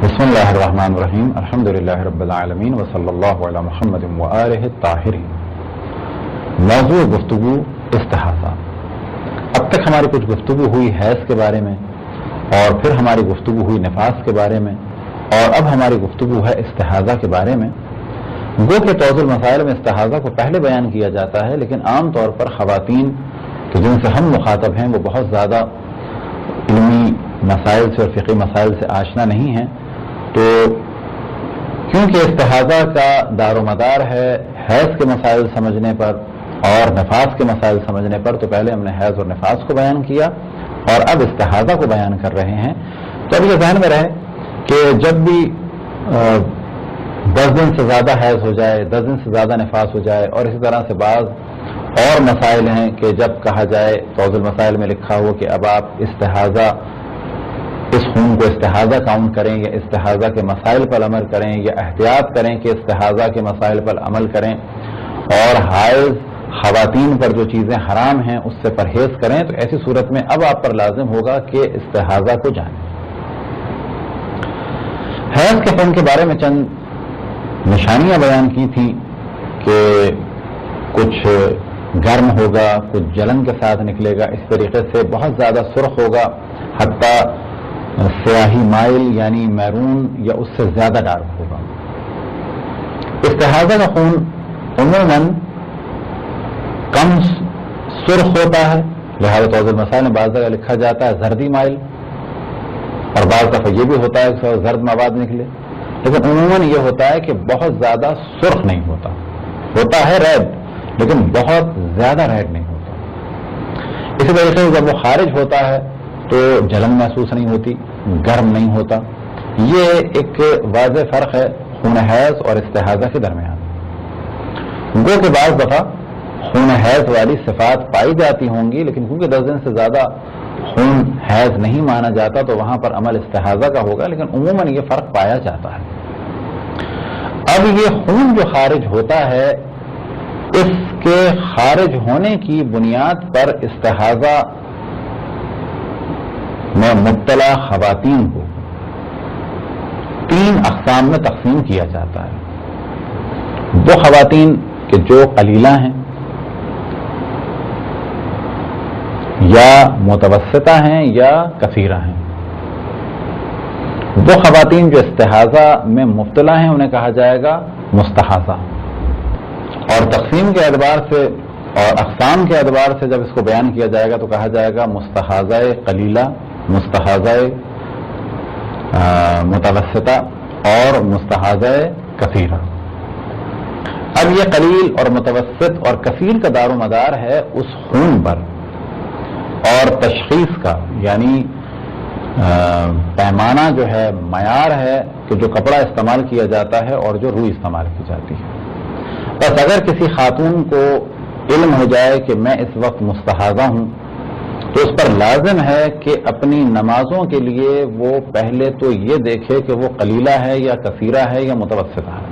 بسم اللہ الرحمن الرحیم الحمدللہ رب العالمین وصلی اللہ علی محمد وآلہ الطاہرین۔ موضوع گفتگو استحاضہ۔ اب تک ہماری کچھ گفتگو ہوئی حیض کے بارے میں، اور پھر ہماری گفتگو ہوئی نفاس کے بارے میں، اور اب ہماری گفتگو ہے استحاضہ کے بارے میں۔ گو کہ توضیح المسائل میں استحاضہ کو پہلے بیان کیا جاتا ہے، لیکن عام طور پر خواتین کہ جن سے ہم مخاطب ہیں وہ بہت زیادہ علمی مسائل سے اور فقہی مسائل سے آشنا نہیں ہیں، تو کیونکہ استحاضہ کا دار و مدار ہے حیض کے مسائل سمجھنے پر اور نفاس کے مسائل سمجھنے پر، تو پہلے ہم نے حیض اور نفاس کو بیان کیا اور اب استحاضہ کو بیان کر رہے ہیں۔ تو اب یہ ذہن میں رہے کہ جب بھی 10 دن سے زیادہ حیض ہو جائے، 10 دن سے زیادہ نفاس ہو جائے، اور اسی طرح سے بعض اور مسائل ہیں کہ جب کہا جائے توضیح المسائل میں لکھا ہو کہ اب آپ استحاضہ اس خون کو استحاضہ کاؤنٹ کریں یا استحاضہ کے مسائل پر عمل کریں یا احتیاط کریں کہ استحاضہ کے مسائل پر عمل کریں، اور حائض خواتین پر جو چیزیں حرام ہیں اس سے پرہیز کریں، تو ایسی صورت میں اب آپ پر لازم ہوگا کہ استحاضہ کو جانیں۔ حیض کے خون کے بارے میں چند نشانیاں بیان کی تھیں کہ کچھ گرم ہوگا، کچھ جلن کے ساتھ نکلے گا، اس طریقے سے بہت زیادہ سرخ ہوگا، حتیٰ سیاہی مائل یعنی میرون یا اس سے زیادہ ڈارک ہوگا۔ استحاضہ کا خون عموماً کم سرخ ہوتا ہے، لہذا توضیح المسائل میں بعض جگہ لکھا جاتا ہے زردی مائل، اور بعض دفعہ یہ بھی ہوتا ہے کہ زرد مواد نکلے، لیکن عموماً یہ ہوتا ہے کہ بہت زیادہ سرخ نہیں ہوتا، ہوتا ہے ریڈ لیکن بہت زیادہ ریڈ نہیں ہوتا۔ اسی طریقے سے جب وہ خارج ہوتا ہے تو جلن محسوس نہیں ہوتی، گرم نہیں ہوتا۔ یہ ایک واضح فرق ہے خون حیض اور استحاضہ کے درمیان۔ گو کہ بعض دفعہ خون حیض والی صفات پائی جاتی ہوں گی، لیکن کیونکہ 10 دن سے زیادہ خون حیض نہیں مانا جاتا تو وہاں پر عمل استحاضہ کا ہوگا، لیکن عموماً یہ فرق پایا جاتا ہے۔ اب یہ خون جو خارج ہوتا ہے، اس کے خارج ہونے کی بنیاد پر استحاضہ میں مبتلا خواتین کو 3 اقسام میں تقسیم کیا جاتا ہے۔ وہ خواتین کہ جو قلیلہ ہیں یا متوسطہ ہیں یا کثیرہ ہیں، وہ خواتین جو استحاضہ میں مبتلا ہیں انہیں کہا جائے گا مستحاضہ۔ اور تقسیم کے اعتبار سے اور اقسام کے اعتبار سے جب اس کو بیان کیا جائے گا تو کہا جائے گا مستحاضہ قلیلہ، مستحاضہ متوسطہ اور مستحاضہ کثیرہ۔ اب یہ قلیل اور متوسط اور کثیر کا دار و مدار ہے اس خون پر اور تشخیص کا، یعنی پیمانہ جو ہے، معیار ہے کہ جو کپڑا استعمال کیا جاتا ہے اور جو روئی استعمال کی جاتی ہے۔ بس اگر کسی خاتون کو علم ہو جائے کہ میں اس وقت مستحاضہ ہوں تو اس پر لازم ہے کہ اپنی نمازوں کے لیے وہ پہلے تو یہ دیکھے کہ وہ قلیلہ ہے یا کثیرہ ہے یا متوسطہ ہے۔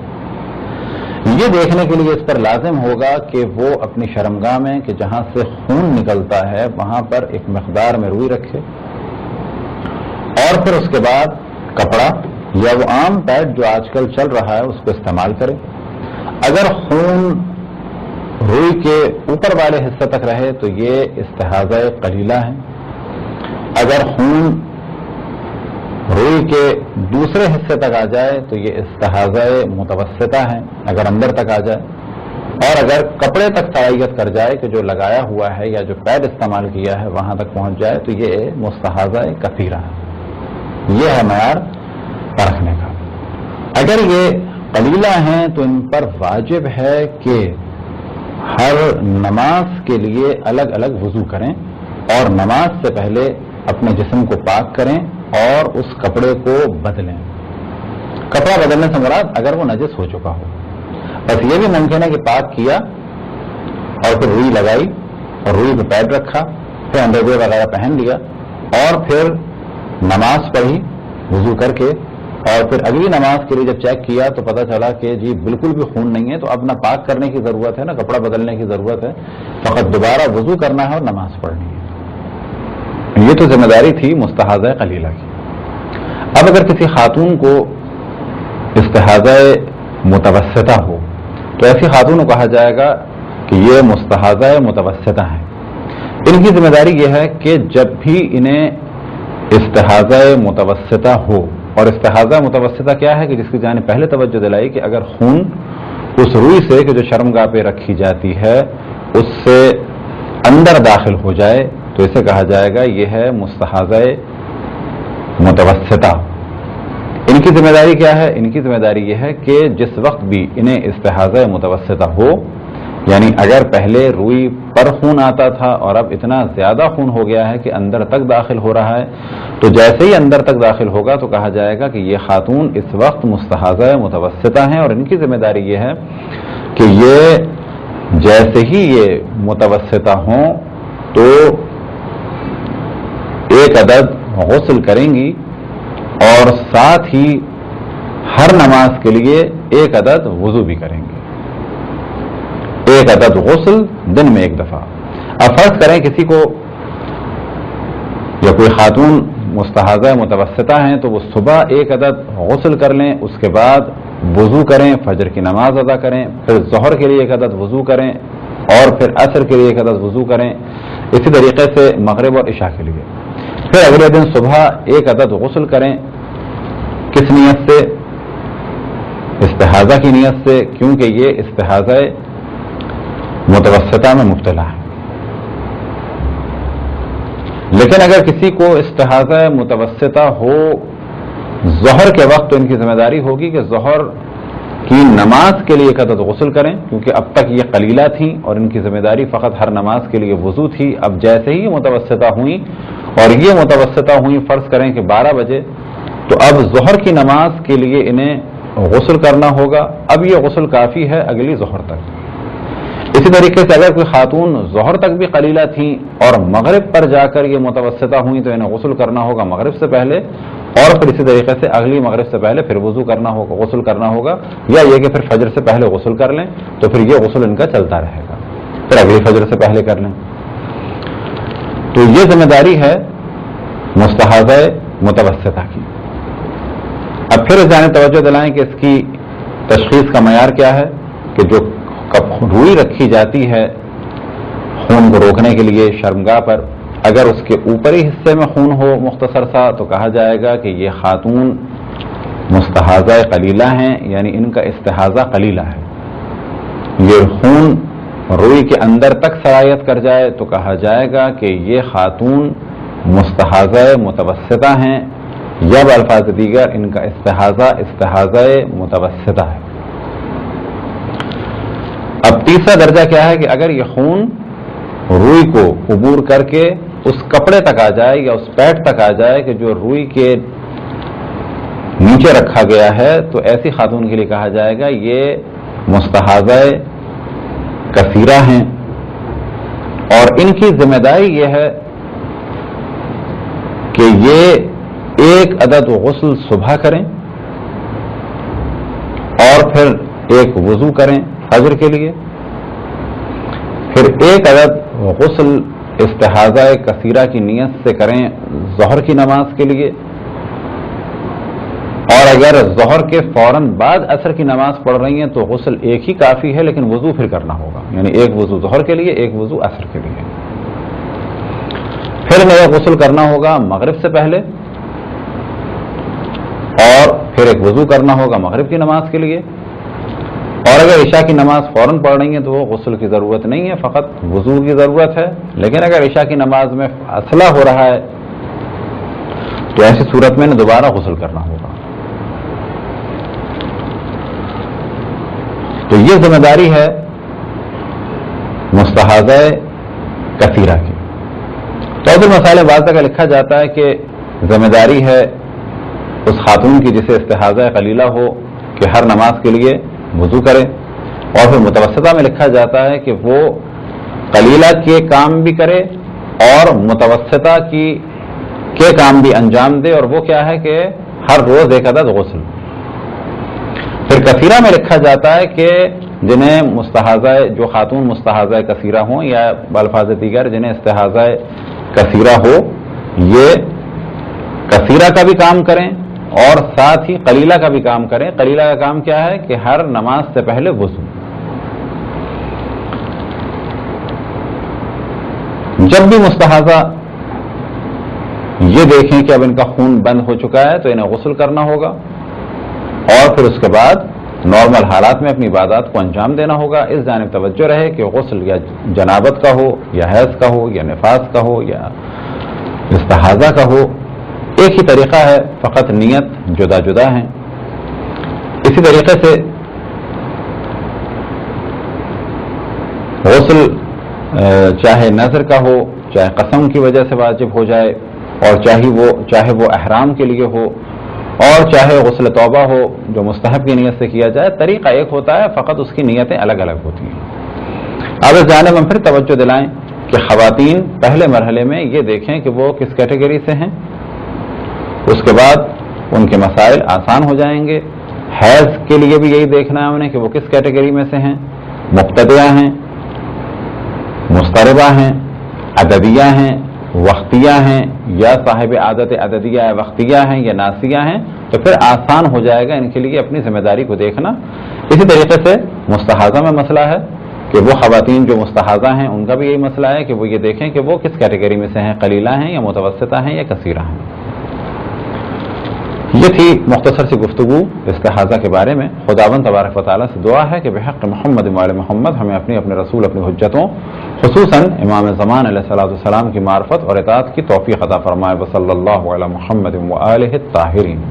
یہ دیکھنے کے لیے اس پر لازم ہوگا کہ وہ اپنی شرمگاہ میں کہ جہاں سے خون نکلتا ہے وہاں پر ایک مقدار میں روئی رکھے، اور پھر اس کے بعد کپڑا یا وہ عام پیڈ جو آج کل چل رہا ہے اس کو استعمال کرے۔ اگر خون روئی کے اوپر والے حصے تک رہے تو یہ استحاضہ قلیلہ ہے، اگر خون روئی کے دوسرے حصے تک آ جائے تو یہ استحاضہ متوسطہ ہے، اگر اندر تک آ جائے، اور اگر کپڑے تک سرائیت کر جائے کہ جو لگایا ہوا ہے یا جو پیڈ استعمال کیا ہے وہاں تک پہنچ جائے تو یہ مستحاضہ کثیرہ ہے۔ یہ ہے معیار پرکھنے کا۔ اگر یہ قلیلہ ہیں تو ان پر واجب ہے کہ ہر نماز کے لیے الگ الگ وضو کریں اور نماز سے پہلے اپنے جسم کو پاک کریں اور اس کپڑے کو بدلیں۔ کپڑا بدلنے سے مراد اگر وہ نجس ہو چکا ہو، بس یہ بھی ممکن ہے کہ پاک کیا اور پھر روئی لگائی اور روئی پہ پیڈ رکھا، پھر انڈرویئر وغیرہ پہن لیا اور پھر نماز پڑھی وضو کر کے، اور پھر اگلی نماز کے لیے جب چیک کیا تو پتہ چلا کہ جی بالکل بھی خون نہیں ہے، تو اب نہ پاک کرنے کی ضرورت ہے نہ کپڑا بدلنے کی ضرورت ہے، فقط دوبارہ وضو کرنا ہے اور نماز پڑھنی ہے۔ یہ تو ذمہ داری تھی مستحاضہ قلیلہ کی۔ اب اگر کسی خاتون کو استحاضہ متوسطہ ہو تو ایسی خاتون کو کہا جائے گا کہ یہ مستحاضہ متوسطہ ہیں. ان کی ذمہ داری یہ ہے کہ جب بھی انہیں استحاضہ متوسطہ ہو، اور استحاضہ متوسطہ کیا ہے کہ جس کی جانب پہلے توجہ دلائی کہ اگر خون اس روئی سے کہ جو شرمگاہ پہ رکھی جاتی ہے اس سے اندر داخل ہو جائے تو اسے کہا جائے گا یہ ہے مستحاضہ متوسطہ. ان کی ذمہ داری کیا ہے؟ ان کی ذمہ داری یہ ہے کہ جس وقت بھی انہیں استحاضہ متوسطہ ہو، یعنی اگر پہلے روئی پر خون آتا تھا اور اب اتنا زیادہ خون ہو گیا ہے کہ اندر تک داخل ہو رہا ہے، تو جیسے ہی اندر تک داخل ہوگا تو کہا جائے گا کہ یہ خاتون اس وقت مستحاضہ متوسطہ ہیں. اور ان کی ذمہ داری یہ ہے کہ یہ جیسے ہی یہ متوسطہ ہوں تو ایک عدد غسل کریں گی اور ساتھ ہی ہر نماز کے لیے ایک عدد وضو بھی کریں گے. ایک عدد غسل دن میں ایک دفعہ. اب فرض کریں کسی کو یا کوئی خاتون مستحاضہ متوسطہ ہیں تو وہ صبح ایک عدد غسل کر لیں، اس کے بعد وضو کریں، فجر کی نماز ادا کریں، پھر ظہر کے لیے ایک عدد وضو کریں اور پھر عصر کے لیے ایک عدد وضو کریں. اسی طریقے سے مغرب اور عشاء کے لیے. پھر اگلے دن صبح ایک عدد غسل کریں. کس نیت سے؟ استحاضہ کی نیت سے، کیونکہ یہ استحاضہ متوسطہ میں مبتلا ہے. لیکن اگر کسی کو استحاضہ متوسطہ ہو ظہر کے وقت تو ان کی ذمہ داری ہوگی کہ ظہر کی نماز کے لیے ایک عدد غسل کریں، کیونکہ اب تک یہ قلیلہ تھیں اور ان کی ذمہ داری فقط ہر نماز کے لیے وضو تھی. اب جیسے ہی متوسطہ ہوئیں اور یہ متوسطہ ہوئیں فرض کریں کہ 12 بجے، تو اب ظہر کی نماز کے لیے انہیں غسل کرنا ہوگا. اب یہ غسل کافی ہے اگلی ظہر تک. اسی طریقے سے اگر کوئی خاتون ظہر تک بھی قلیلہ تھیں اور مغرب پر جا کر یہ متوسطہ ہوئیں تو انہیں غسل کرنا ہوگا مغرب سے پہلے، اور پھر اسی طریقے سے اگلی مغرب سے پہلے پھر وضو کرنا ہوگا، غسل کرنا ہوگا، یا یہ کہ پھر فجر سے پہلے غسل کر لیں تو پھر یہ غسل ان کا چلتا رہے گا، پھر اگلی فجر سے پہلے کر لیں. تو یہ ذمہ داری ہے مستحاضہ متوسطہ کی. اب پھر اس جانب توجہ دلائیں کہ اس کی تشخیص کا معیار کیا ہے کہ جو روئی رکھی جاتی ہے خون کو روکنے کے لیے شرمگاہ پر، اگر اس کے اوپری حصے میں خون ہو مختصر سا تو کہا جائے گا کہ یہ خاتون مستحاضہ قلیلہ ہیں، یعنی ان کا استحاضہ قلیلہ ہے. یہ خون روئی کے اندر تک سرایت کر جائے تو کہا جائے گا کہ یہ خاتون مستحاضہ متوسطہ ہیں، یا بالفاظ دیگر ان کا استحاضہ متوسطہ ہے. اب تیسرا درجہ کیا ہے کہ اگر یہ خون روئی کو عبور کر کے اس کپڑے تک آ جائے یا اس پیڈ تک آ جائے کہ جو روئی کے نیچے رکھا گیا ہے، تو ایسی خاتون کے لیے کہا جائے گا یہ مستحاضہ کثیرہ ہیں. اور ان کی ذمہ داری یہ ہے کہ یہ ایک عدد غسل صبح کریں اور پھر ایک وضو کریں فجر کے لیے، پھر ایک عدد غسل استحاضہ کثیرہ کی نیت سے کریں ظہر کی نماز کے لیے، اور اگر ظہر کے فوراً بعد عصر کی نماز پڑھ رہی ہیں تو غسل ایک ہی کافی ہے، لیکن وضو پھر کرنا ہوگا، یعنی ایک وضو ظہر کے لیے ایک وضو عصر کے لیے. پھر نیا غسل کرنا ہوگا مغرب سے پہلے اور پھر ایک وضو کرنا ہوگا مغرب کی نماز کے لیے. اور اگر عشاء کی نماز فوراً پڑھ رہی ہیں تو وہ غسل کی ضرورت نہیں ہے، فقط وضو کی ضرورت ہے. لیکن اگر عشاء کی نماز میں فاصلہ ہو رہا ہے تو ایسی صورت میں دوبارہ غسل کرنا ہوگا. تو یہ ذمہ داری ہے مستحاضہ کثیرہ کی. تو مسائل بعض کا لکھا جاتا ہے کہ ذمہ داری ہے اس خاتون کی جسے استحاضہ قلیلہ ہو کہ ہر نماز کے لیے وضو کرے، اور پھر متوسطہ میں لکھا جاتا ہے کہ وہ قلیلہ کے کام بھی کرے اور متوسطہ کے کام بھی انجام دے، اور وہ کیا ہے کہ ہر روز ایک عدد غسل. پھر کثیرہ میں لکھا جاتا ہے کہ جنہیں مستحاضہ جو خاتون مستحاضہ کثیرہ ہوں یا بالفاظ دیگر جنہیں استحاضہ کثیرہ ہو، یہ کثیرہ کا بھی کام کریں اور ساتھ ہی قلیلہ کا بھی کام کریں. قلیلہ کا کام کیا ہے کہ ہر نماز سے پہلے وضو. جب بھی مستحاضہ یہ دیکھیں کہ اب ان کا خون بند ہو چکا ہے تو انہیں غسل کرنا ہوگا اور پھر اس کے بعد نارمل حالات میں اپنی عبادات کو انجام دینا ہوگا. اس جانب توجہ رہے کہ غسل یا جنابت کا ہو یا حیض کا ہو یا نفاس کا ہو یا استحاضہ کا ہو، ایک ہی طریقہ ہے، فقط نیت جدا جدا ہیں. اسی طریقے سے غسل چاہے نظر کا ہو، چاہے قسم کی وجہ سے واجب ہو جائے، اور چاہے وہ احرام کے لیے ہو، اور چاہے غسل توبہ ہو جو مستحب کی نیت سے کیا جائے، طریقہ ایک ہوتا ہے، فقط اس کی نیتیں الگ الگ ہوتی ہیں. اب اس جانب ہم پھر توجہ دلائیں کہ خواتین پہلے مرحلے میں یہ دیکھیں کہ وہ کس کیٹیگری سے ہیں، اس کے بعد ان کے مسائل آسان ہو جائیں گے. حیض کے لیے بھی یہی دیکھنا ہے انہیں کہ وہ کس کیٹیگری میں سے ہیں، مبتدیہ ہیں، مضطربہ ہیں، عددیہ ہیں، وقتیہ ہیں، یا صاحب عادت عددیہ یا وقتیہ ہیں یا ناسیہ ہیں. تو پھر آسان ہو جائے گا ان کے لیے اپنی ذمہ داری کو دیکھنا. اسی طریقے سے مستحاضہ میں مسئلہ ہے کہ وہ خواتین جو مستحاضہ ہیں ان کا بھی یہی مسئلہ ہے کہ وہ یہ دیکھیں کہ وہ کس کیٹیگری میں سے ہیں، قلیلہ ہیں یا متوسطہ ہیں یا کثیرہ ہیں. یہ تھی مختصر سی گفتگو استحاضہ کے بارے میں. خداوند تبارک و تعالیٰ سے دعا ہے کہ بحق محمد وآل محمد ہمیں اپنے رسول اپنی حجتوں خصوصاً امام زمان علیہ الصلوۃ والسلام کی معرفت اور اطاعت کی توفیق عطا فرمائے. وصلی اللہ علی محمد وآلہ الطاہرین.